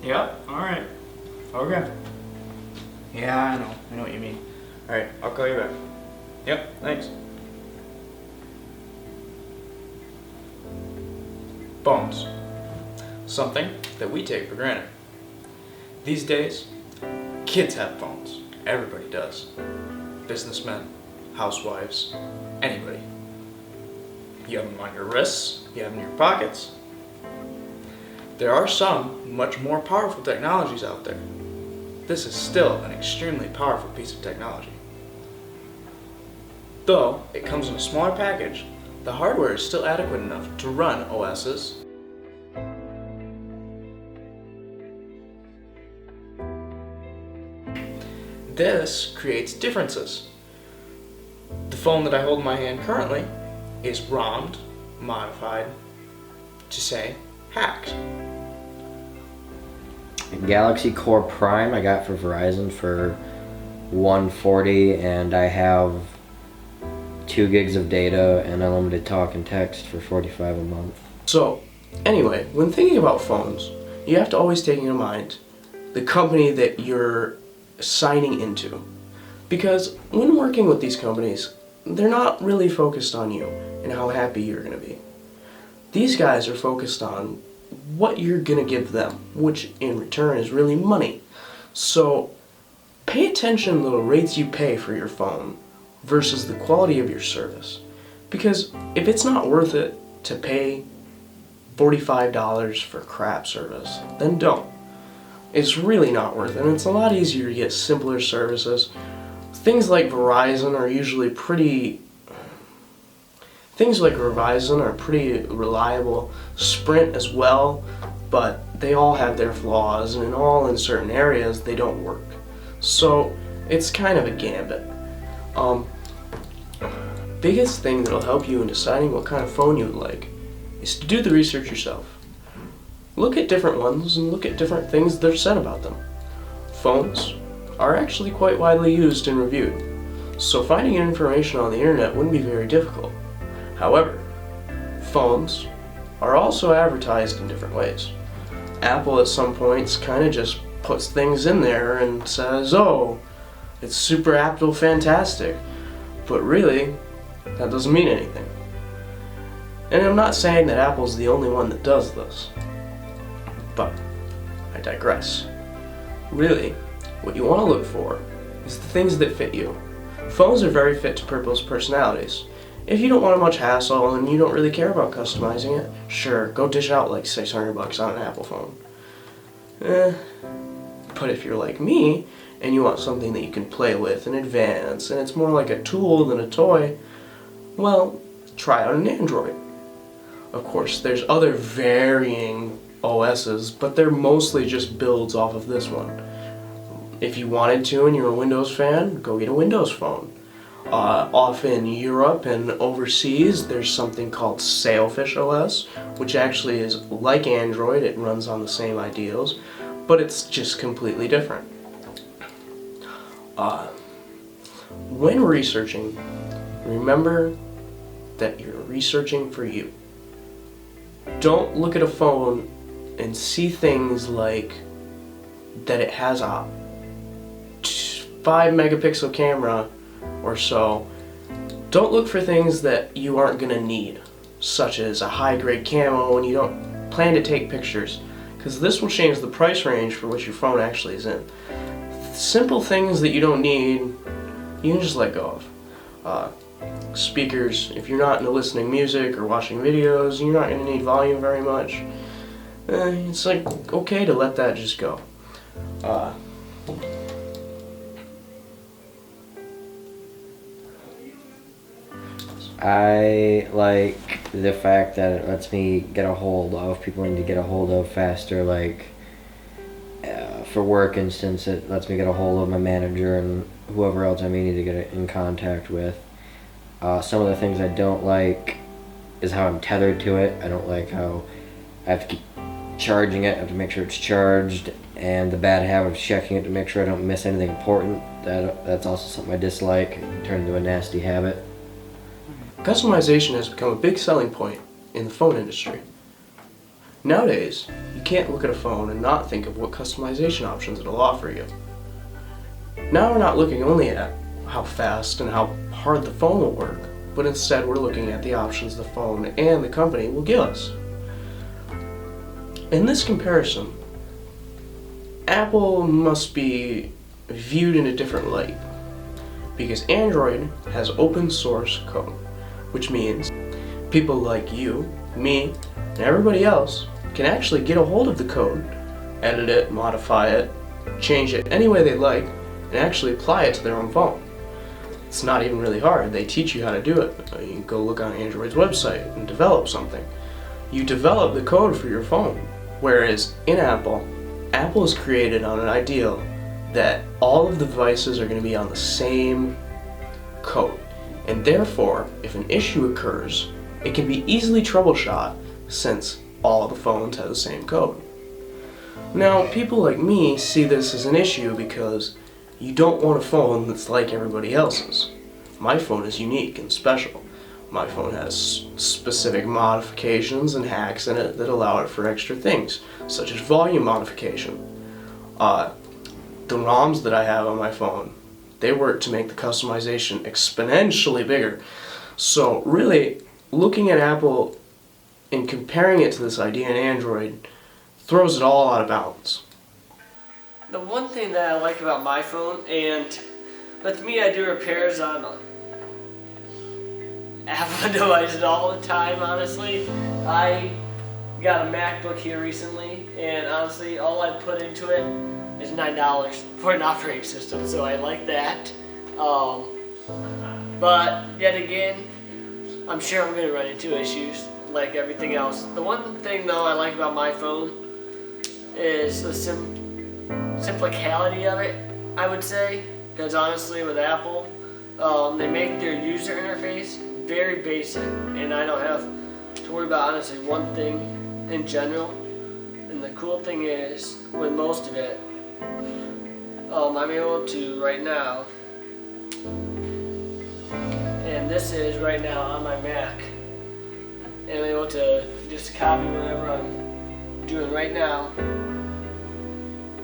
Yep, alright. Okay. Yeah, I know what you mean. Alright, I'll call you back. Yep, thanks. Phones. Something that we take for granted. These days, kids have phones. Everybody does. Businessmen, housewives, anybody. You have them on your wrists, you have them in your pockets. There are some much more powerful technologies out there. This is still an extremely powerful piece of technology. Though it comes in a smaller package, the hardware is still adequate enough to run OSs. This creates differences. The phone that I hold in my hand currently is ROMmed, modified to say hacked. Galaxy Core Prime I got for Verizon for $140, and I have 2 gigs of data and unlimited talk and text for $45 a month. So, anyway, when thinking about phones, you have to always take in mind the company that you're signing into. Because when working with these companies, they're not really focused on you and how happy you're going to be. These guys are focused on what you're going to give them, which in return is really money. So, pay attention to the rates you pay for your phone versus the quality of your service. Because if it's not worth it to pay $45 for crap service, then don't. It's really not worth it, and it's a lot easier to get simpler services. Things like Verizon are usually pretty reliable. Sprint as well, but they all have their flaws, and in certain areas they don't work. So it's kind of a gambit. Biggest thing that'll help you in deciding what kind of phone you would like is to do the research yourself. Look at different ones and look at different things that are said about them. Phones are actually quite widely used and reviewed, so finding information on the internet wouldn't be very difficult. However, phones are also advertised in different ways. Apple at some points kind of just puts things in there and says, oh, it's super Apple fantastic, but really, that doesn't mean anything. And I'm not saying that Apple's the only one that does this. But I digress. Really, what you want to look for is the things that fit you. Phones are very fit to people's personalities. If you don't want much hassle and you don't really care about customizing it, sure, go dish out like $600 on an Apple phone. But if you're like me and you want something that you can play with and advance and it's more like a tool than a toy, well, try out an Android. Of course, there's other varying OSs, but they're mostly just builds off of this one. If you wanted to and you're a Windows fan, go get a Windows phone. Off in Europe and overseas, there's something called Sailfish OS, which actually is like Android. It runs on the same ideals, but it's just completely different. When researching, remember that you're researching for you. Don't look at a phone and see things like that it has a 5 megapixel camera or so. Don't look for things that you aren't going to need, such as a high grade camo when you don't plan to take pictures, because this will change the price range for which your phone actually is in. Simple things that you don't need, you can just let go of. Speakers, if you're not into listening music or watching videos, you're not going to need volume very much. It's like okay to let that just go. I like the fact that it lets me get a hold of people I need to get a hold of faster, like for work instance, it lets me get a hold of my manager and whoever else I may need to get in contact with. Some of the things I don't like is how I'm tethered to it. I don't like how I have to keep charging it, I have to make sure it's charged, and the bad habit of checking it to make sure I don't miss anything important. That's also something I dislike. It can turn into a nasty habit. Customization has become a big selling point in the phone industry. Nowadays, you can't look at a phone and not think of what customization options it'll offer you. Now we're not looking only at how fast and how hard the phone will work, but instead we're looking at the options the phone and the company will give us. In this comparison, Apple must be viewed in a different light, because Android has open source code, which means people like you, me, and everybody else can actually get a hold of the code, edit it, modify it, change it any way they like, and actually apply it to their own phone. It's not even really hard. They teach you how to do it. You can go look on Android's website and develop something. You develop the code for your phone. Whereas in Apple is created on an ideal that all of the devices are going to be on the same code. And therefore, if an issue occurs, it can be easily troubleshot since all the phones have the same code. Now, people like me see this as an issue because you don't want a phone that's like everybody else's. My phone is unique and special. My phone has specific modifications and hacks in it that allow it for extra things, such as volume modification. The ROMs that I have on my phone, they work to make the customization exponentially bigger. So really, looking at Apple and comparing it to this idea in Android throws it all out of balance. The one thing that I like about my phone, and with me I do repairs on Apple devices all the time, honestly. I got a MacBook here recently, and honestly all I put into it is $9 for an operating system, so I like that. But yet again, I'm sure I'm going to run into issues like everything else. The one thing though I like about my phone is the simplicity of it, I would say, because honestly with Apple, they make their user interface very basic, and I don't have to worry about honestly one thing in general. And the cool thing is, with most of it, I'm able to right now, and this is right now on my Mac, and I'm able to just copy whatever I'm doing right now,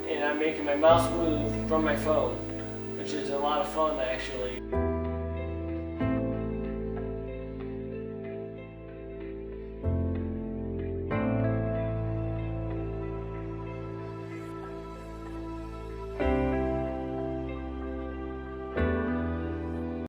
and I'm making my mouse move from my phone, which is a lot of fun actually.